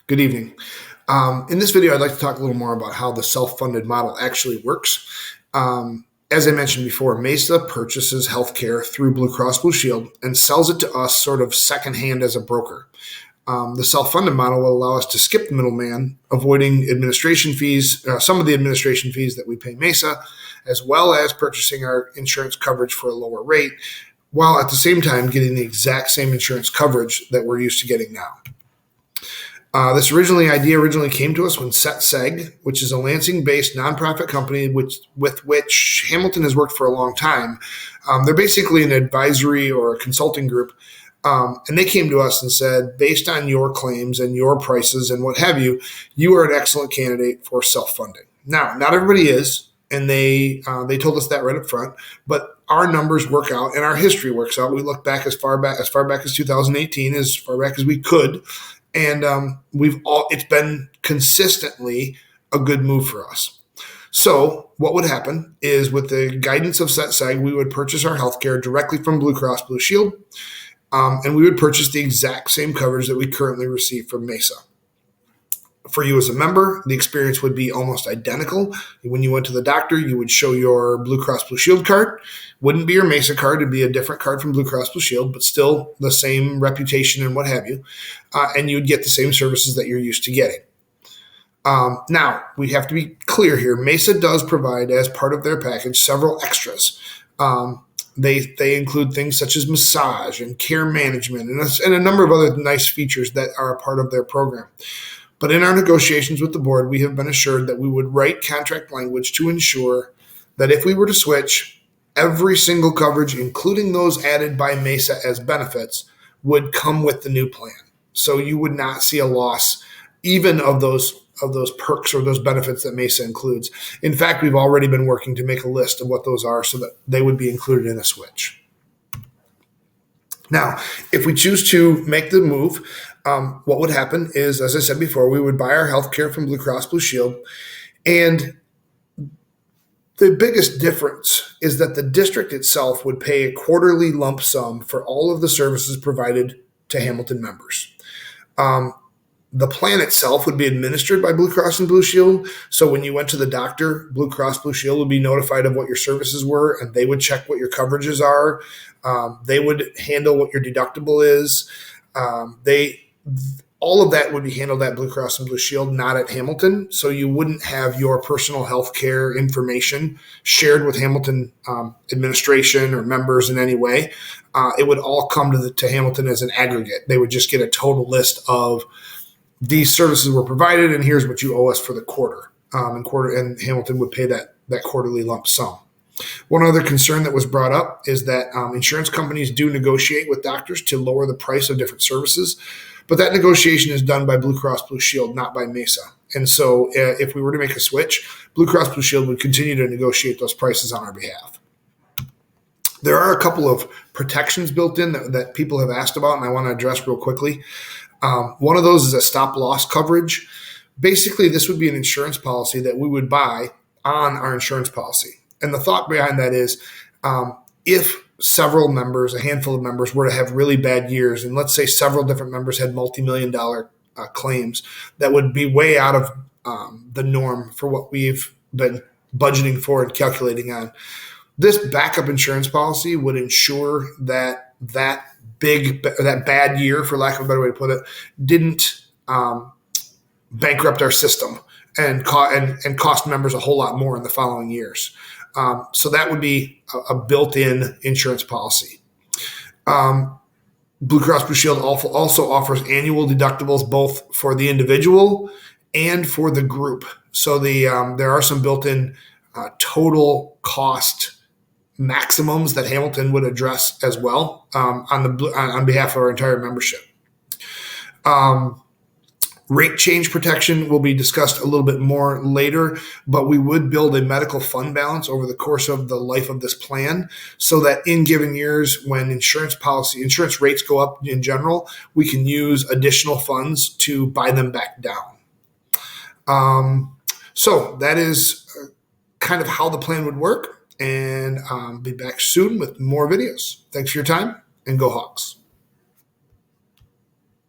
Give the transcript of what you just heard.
Good evening. In this video, I'd like to talk a little more about how the self-funded model actually works. As I mentioned before, Mesa purchases healthcare through Blue Cross Blue Shield and sells it to us sort of secondhand as a broker. The self-funded model will allow us to skip the middleman, avoiding administration fees, some of the administration fees that we pay Mesa, as well as purchasing our insurance coverage for a lower rate, while at the same time getting the exact same insurance coverage that we're used to getting now. This idea originally came to us when SetSeg, which is a Lansing-based nonprofit company with which Hamilton has worked for a long time. They're basically an advisory or a consulting group, and they came to us and said, based on your claims and your prices and what have you, you are an excellent candidate for self-funding. Now, not everybody is, and they told us that right up front, but our numbers work out and our history works out. We look back as far back as 2018, as far back as we could. And it's been consistently a good move for us. So what would happen is, with the guidance of SetSeg, we would purchase our healthcare directly from Blue Cross Blue Shield, and we would purchase the exact same coverage that we currently receive from Mesa. For you as a member, the experience would be almost identical. When you went to the doctor, you would show your Blue Cross Blue Shield card. Wouldn't be your Mesa card. It'd be a different card from Blue Cross Blue Shield, but still the same reputation and what have you. And you would get the same services that you're used to getting. Now, we have to be clear here. Mesa does provide, as part of their package, several extras. They include things such as massage and care management and a number of other nice features that are a part of their program. But in our negotiations with the board, we have been assured that we would write contract language to ensure that if we were to switch, every single coverage, including those added by Mesa as benefits, would come with the new plan. So you would not see a loss even of those perks or those benefits that Mesa includes. In fact, we've already been working to make a list of what those are so that they would be included in a switch. Now, if we choose to make the move, what would happen is, as I said before, we would buy our healthcare from Blue Cross Blue Shield. And the biggest difference is that the district itself would pay a quarterly lump sum for all of the services provided to Hamilton members. The plan itself would be administered by Blue Cross and Blue Shield. So when you went to the doctor, Blue Cross Blue Shield would be notified of what your services were, and they would check what your coverages are. They would handle what your deductible is. All of that would be handled at Blue Cross and Blue Shield, not at Hamilton. So you wouldn't have your personal health care information shared with Hamilton administration or members in any way. It would all come to Hamilton as an aggregate. They would just get a total list of these services were provided, and here's what you owe us for the quarter. And Hamilton would pay that quarterly lump sum. One other concern that was brought up is that insurance companies do negotiate with doctors to lower the price of different services, but that negotiation is done by Blue Cross Blue Shield, not by Mesa. And so if we were to make a switch, Blue Cross Blue Shield would continue to negotiate those prices on our behalf. There are a couple of protections built in that people have asked about, and I want to address real quickly. One of those is a stop-loss coverage. Basically, this would be an insurance policy that we would buy on our insurance policy. And the thought behind that is, if several members, a handful of members, were to have really bad years, and let's say several different members had multi-million-dollar claims, that would be way out of the norm for what we've been budgeting for and calculating on. This backup insurance policy would ensure that bad year, for lack of a better way to put it, didn't bankrupt our system and cost members a whole lot more in the following years. So that would be a built-in insurance policy. Blue Cross Blue Shield also offers annual deductibles both for the individual and for the group. So there are some built-in total cost maximums that Hamilton would address as well on behalf of our entire membership. Rate change protection will be discussed a little bit more later, but we would build a medical fund balance over the course of the life of this plan so that in given years when insurance rates go up in general, we can use additional funds to buy them back down. So that is kind of how the plan would work, and be back soon with more videos. Thanks for your time, and go Hawks.